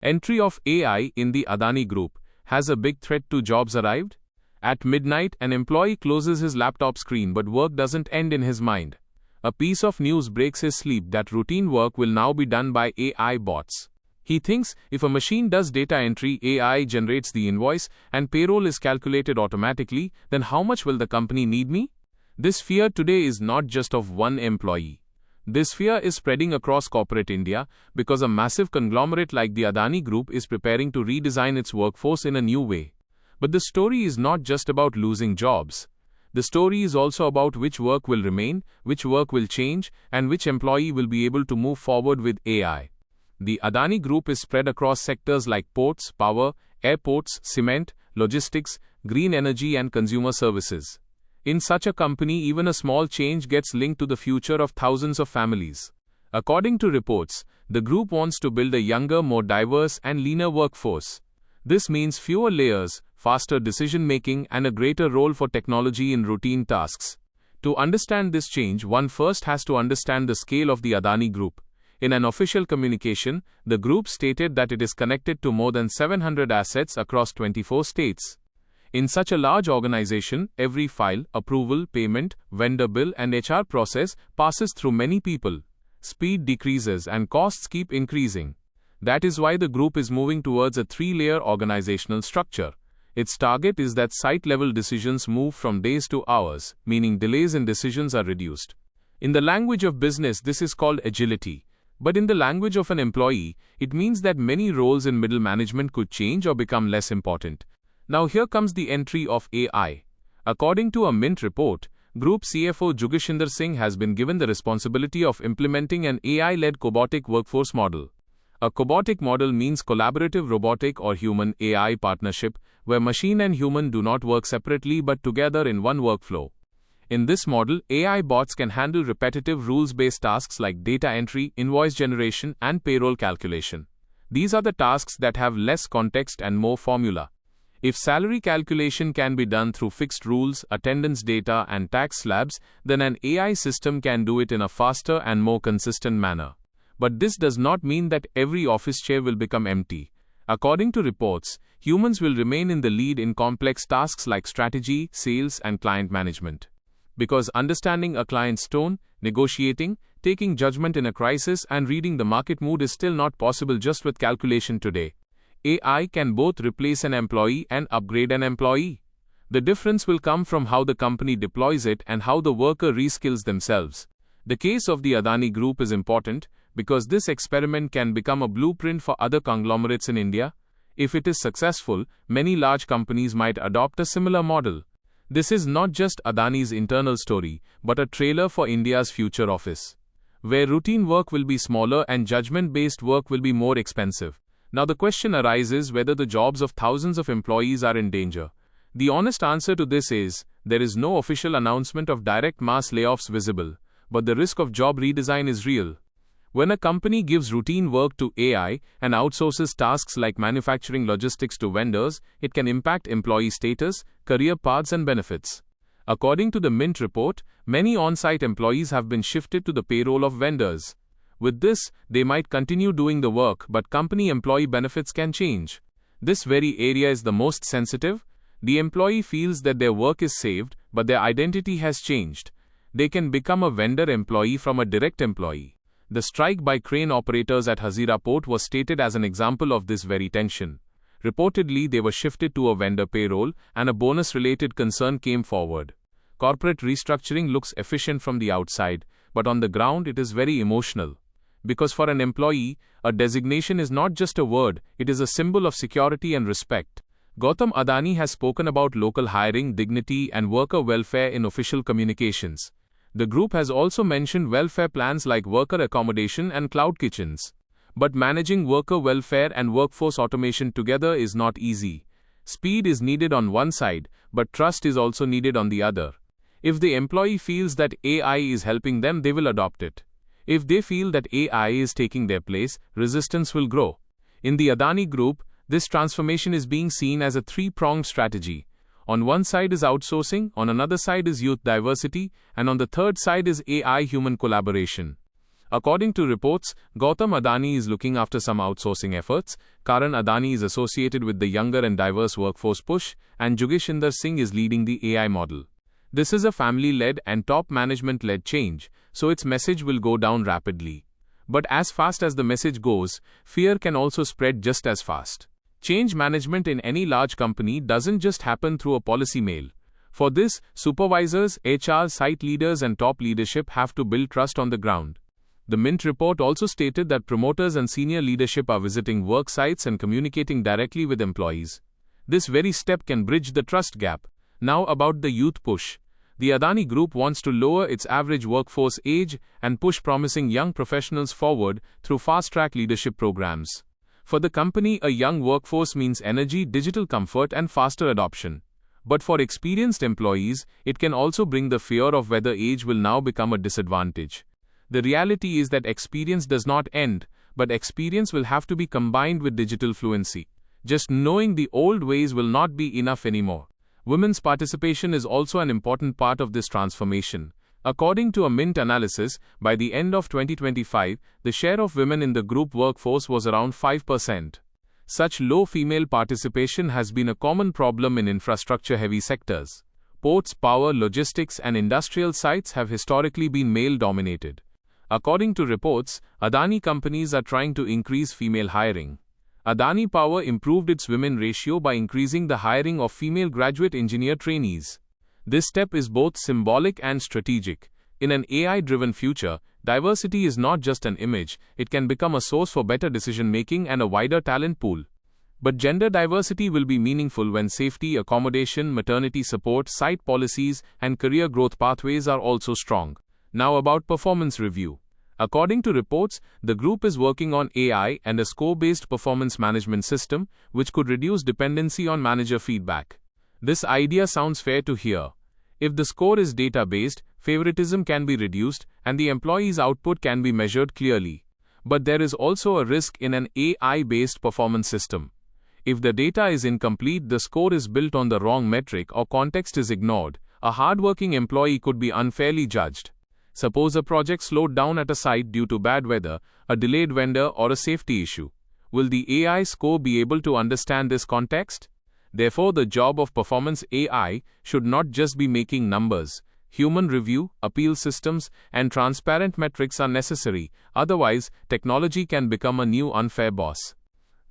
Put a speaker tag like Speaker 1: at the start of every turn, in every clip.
Speaker 1: Entry of AI in the Adani Group. Has a big threat to jobs arrived? At midnight, an employee closes his laptop screen, but work doesn't end in his mind. A piece of news breaks his sleep that routine work will now be done by AI bots. He thinks, if a machine does data entry, AI generates the invoice, and payroll is calculated automatically, then how much will the company need me? This fear today is not just of one employee. This fear is spreading across corporate India because a massive conglomerate like the Adani Group is preparing to redesign its workforce in a new way. But the story is not just about losing jobs. The story is also about which work will remain, which work will change, and which employee will be able to move forward with AI. The Adani Group is spread across sectors like ports, power, airports, cement, logistics, green energy, and consumer services. In such a company, even a small change gets linked to the future of thousands of families. According to reports, the group wants to build a younger, more diverse, and leaner workforce. This means fewer layers, faster decision-making, and a greater role for technology in routine tasks. To understand this change, one first has to understand the scale of the Adani Group. In an official communication, the group stated that it is connected to more than 700 assets across 24 states. In such a large organization, every file, approval, payment, vendor bill, and HR process passes through many people. Speed decreases and costs keep increasing. That is why the group is moving towards a three-layer organizational structure. Its target is that site-level decisions move from days to hours, meaning delays in decisions are reduced. In the language of business, this is called agility. But in the language of an employee, it means that many roles in middle management could change or become less important. Now here comes the entry of AI. According to a Mint report, Group CFO 𝐮𝐸𝐿 has been given the responsibility of implementing an AI-led cobotic workforce model. A cobotic model means collaborative robotic or human-AI partnership, where machine and human do not work separately but together in one workflow. In this model, AI bots can handle repetitive rules-based tasks like data entry, invoice generation, and payroll calculation. These are the tasks that have less context and more formula. If salary calculation can be done through fixed rules, attendance data, and tax slabs, then an AI system can do it in a faster and more consistent manner. But this does not mean that every office chair will become empty. According to reports, humans will remain in the lead in complex tasks like strategy, sales, and client management. Because understanding a client's tone, negotiating, taking judgment in a crisis, and reading the market mood is still not possible just with calculation today. AI can both replace an employee and upgrade an employee. The difference will come from how the company deploys it and how the worker reskills themselves. The case of the Adani Group is important because this experiment can become a blueprint for other conglomerates in India. If it is successful, many large companies might adopt a similar model. This is not just Adani's internal story, but a trailer for India's future office, where routine work will be smaller and judgment-based work will be more expensive. Now the question arises whether the jobs of thousands of employees are in danger. The honest answer to this is, there is no official announcement of direct mass layoffs visible, but the risk of job redesign is real. When a company gives routine work to AI and outsources tasks like manufacturing logistics to vendors, it can impact employee status, career paths, and benefits. According to the Mint report, many on-site employees have been shifted to the payroll of vendors. With this, they might continue doing the work, but company employee benefits can change. This very area is the most sensitive. The employee feels that their work is saved, but their identity has changed. They can become a vendor employee from a direct employee. The strike by crane operators at Hazira Port was stated as an example of this very tension. Reportedly, they were shifted to a vendor payroll, and a bonus-related concern came forward. Corporate restructuring looks efficient from the outside, but on the ground it is very emotional. Because for an employee, a designation is not just a word, it is a symbol of security and respect. Gautam Adani has spoken about local hiring, dignity, and worker welfare in official communications. The group has also mentioned welfare plans like worker accommodation and cloud kitchens. But managing worker welfare and workforce automation together is not easy. Speed is needed on one side, but trust is also needed on the other. If the employee feels that AI is helping them, they will adopt it. If they feel that AI is taking their place, resistance will grow. In the Adani Group, this transformation is being seen as a three-pronged strategy. On one side is outsourcing, on another side is youth diversity, and on the third side is AI-human collaboration. According to reports, Gautam Adani is looking after some outsourcing efforts, Karan Adani is associated with the younger and diverse workforce push, and 𝐮𝐩𝐿𝐴 is leading the AI model. This is a family-led and top management-led change, so its message will go down rapidly. But as fast as the message goes, fear can also spread just as fast. Change management in any large company doesn't just happen through a policy mail. For this, supervisors, HR, site leaders and top leadership have to build trust on the ground. The Mint report also stated that promoters and senior leadership are visiting work sites and communicating directly with employees. This very step can bridge the trust gap. Now about the youth push. The Adani Group wants to lower its average workforce age and push promising young professionals forward through fast-track leadership programs. For the company, a young workforce means energy, digital comfort and faster adoption. But for experienced employees, it can also bring the fear of whether age will now become a disadvantage. The reality is that experience does not end, but experience will have to be combined with digital fluency. Just knowing the old ways will not be enough anymore. Women's participation is also an important part of this transformation. According to a Mint analysis, by the end of 2025, the share of women in the group workforce was around 5%. Such low female participation has been a common problem in infrastructure-heavy sectors. Ports, power, logistics, and industrial sites have historically been male-dominated. According to reports, Adani companies are trying to increase female hiring. Adani Power improved its women ratio by increasing the hiring of female graduate engineer trainees. This step is both symbolic and strategic. In an AI-driven future, diversity is not just an image, it can become a source for better decision-making and a wider talent pool. But gender diversity will be meaningful when safety, accommodation, maternity support, site policies, and career growth pathways are also strong. Now about performance review. According to reports, the group is working on AI and a score-based performance management system, which could reduce dependency on manager feedback. This idea sounds fair to hear. If the score is data-based, favoritism can be reduced, and the employee's output can be measured clearly. But there is also a risk in an AI-based performance system. If the data is incomplete, the score is built on the wrong metric, or context is ignored, a hardworking employee could be unfairly judged. Suppose a project slowed down at a site due to bad weather, a delayed vendor, or a safety issue. Will the AI score be able to understand this context? Therefore, the job of performance AI should not just be making numbers. Human review, appeal systems, and transparent metrics are necessary, otherwise, technology can become a new unfair boss.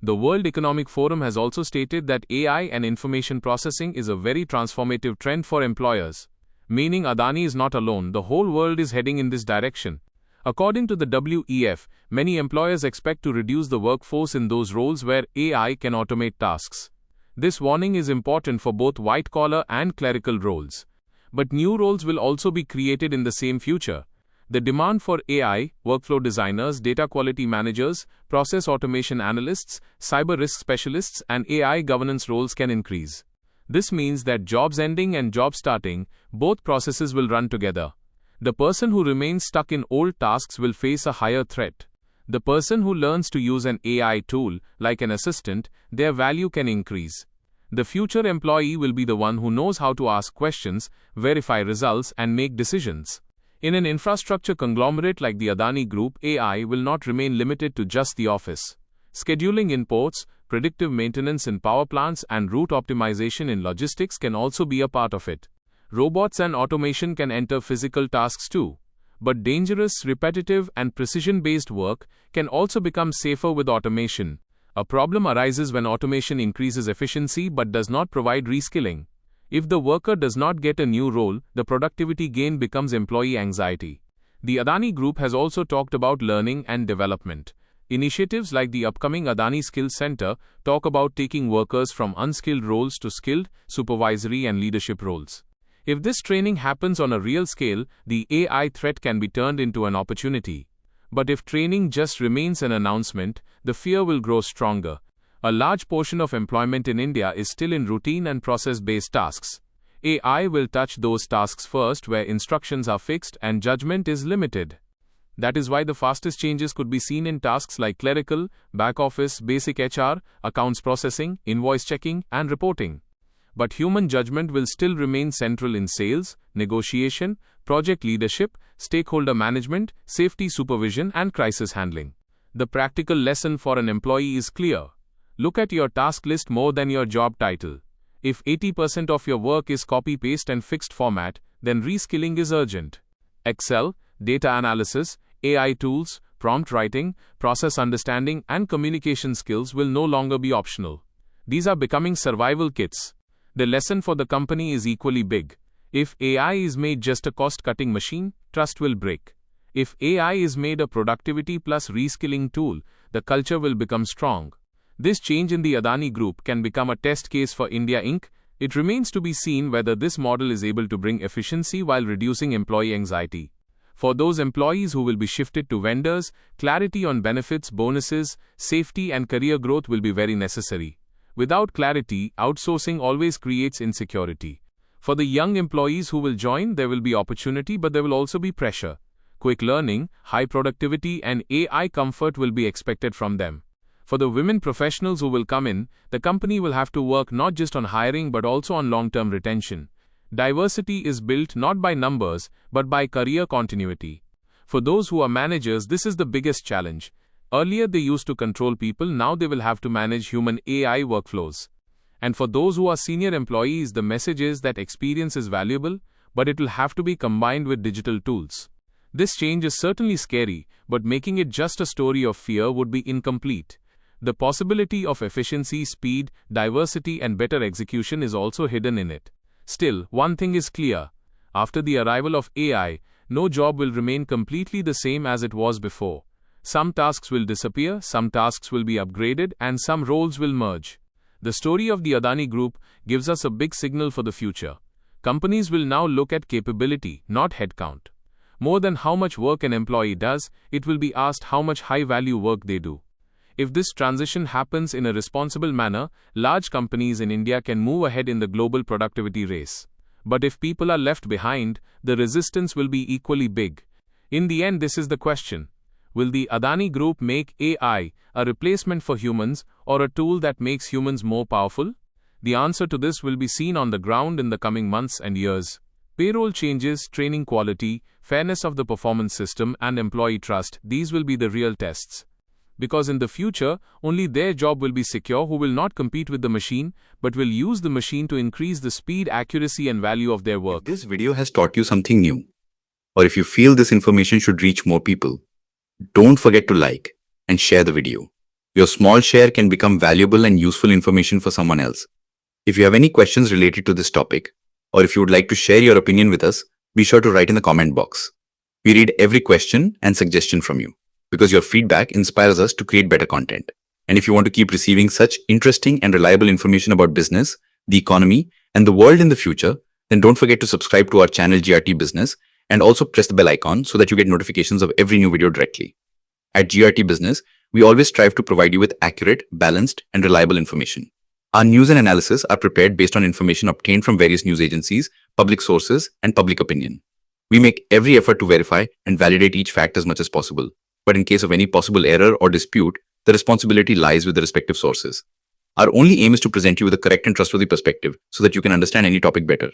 Speaker 1: The World Economic Forum has also stated that AI and information processing is a very transformative trend for employers. Meaning Adani is not alone, the whole world is heading in this direction. According to the WEF, many employers expect to reduce the workforce in those roles where AI can automate tasks. This warning is important for both white-collar and clerical roles. But new roles will also be created in the same future. The demand for AI, workflow designers, data quality managers, process automation analysts, cyber risk specialists, and AI governance roles can increase. This means that jobs ending and jobs starting, both processes will run together. The person who remains stuck in old tasks will face a higher threat. The person who learns to use an AI tool, like an assistant, their value can increase. The future employee will be the one who knows how to ask questions, verify results, and make decisions. In an infrastructure conglomerate like the Adani Group, AI will not remain limited to just the office. Scheduling in ports, predictive maintenance in power plants, and route optimization in logistics can also be a part of it. Robots and automation can enter physical tasks too. But dangerous, repetitive, and precision-based work can also become safer with automation. A problem arises when automation increases efficiency but does not provide reskilling. If the worker does not get a new role, the productivity gain becomes employee anxiety. The Adani Group has also talked about learning and development. Initiatives like the upcoming Adani Skills Center talk about taking workers from unskilled roles to skilled, supervisory and leadership roles. If this training happens on a real scale, the AI threat can be turned into an opportunity. But if training just remains an announcement, the fear will grow stronger. A large portion of employment in India is still in routine and process-based tasks. AI will touch those tasks first where instructions are fixed and judgment is limited. That is why the fastest changes could be seen in tasks like clerical, back office, basic HR, accounts processing, invoice checking, and reporting. but human judgment will still remain central in sales, negotiation, project leadership, stakeholder management, safety supervision, and crisis handling. The practical lesson for an employee is clear. Look at your task list more than your job title. If 80% of your work is copy-paste and fixed format, then reskilling is urgent. Excel, data analysis, AI tools, prompt writing, process understanding, and communication skills will no longer be optional. These are becoming survival kits. The lesson for the company is equally big. If AI is made just a cost-cutting machine, trust will break. If AI is made a productivity plus reskilling tool, the culture will become strong. This change in the Adani Group can become a test case for India Inc. It remains to be seen whether this model is able to bring efficiency while reducing employee anxiety. For those employees who will be shifted to vendors, clarity on benefits, bonuses, safety, and career growth will be very necessary. Without clarity, outsourcing always creates insecurity. For the young employees who will join, there will be opportunity, but there will also be pressure. Quick learning, high productivity, and AI comfort will be expected from them. For the women professionals who will come in, the company will have to work not just on hiring but also on long-term retention. Diversity is built not by numbers but by career continuity. For those who are managers, this is the biggest challenge. Earlier they used to control people, now they will have to manage human AI workflows. And for those who are senior employees, the message is that experience is valuable, but it will have to be combined with digital tools. This change is certainly scary, but making it just a story of fear would be incomplete. The possibility of efficiency, speed, diversity, and better execution is also hidden in it. Still, one thing is clear. After the arrival of AI, no job will remain completely the same as it was before. Some tasks will disappear, some tasks will be upgraded, and some roles will merge. The story of the Adani Group gives us a big signal for the future. Companies will now look at capability, not headcount. More than how much work an employee does, it will be asked how much high-value work they do. If this transition happens in a responsible manner, large companies in India can move ahead in the global productivity race. But if people are left behind, the resistance will be equally big. In the end, this is the question. Will the Adani Group make AI a replacement for humans or a tool that makes humans more powerful? The answer to this will be seen on the ground in the coming months and years. Payroll changes, training quality, fairness of the performance system, and employee trust, these will be the real tests. Because in the future, only their job will be secure who will not compete with the machine, but will use the machine to increase the speed, accuracy, and value of their work.
Speaker 2: If this video has taught you something new, or if you feel this information should reach more people, don't forget to like and share the video. Your small share can become valuable and useful information for someone else. If you have any questions related to this topic, or if you would like to share your opinion with us, be sure to write in the comment box. We read every question and suggestion from you, because your feedback inspires us to create better content. And if you want to keep receiving such interesting and reliable information about business, the economy, and the world in the future, then don't forget to subscribe to our channel GRT Business and also press the bell icon so that you get notifications of every new video directly. At GRT Business, we always strive to provide you with accurate, balanced, and reliable information. Our news and analysis are prepared based on information obtained from various news agencies, public sources, and public opinion. We make every effort to verify and validate each fact as much as possible. But in case of any possible error or dispute, the responsibility lies with the respective sources. Our only aim is to present you with a correct and trustworthy perspective so that you can understand any topic better.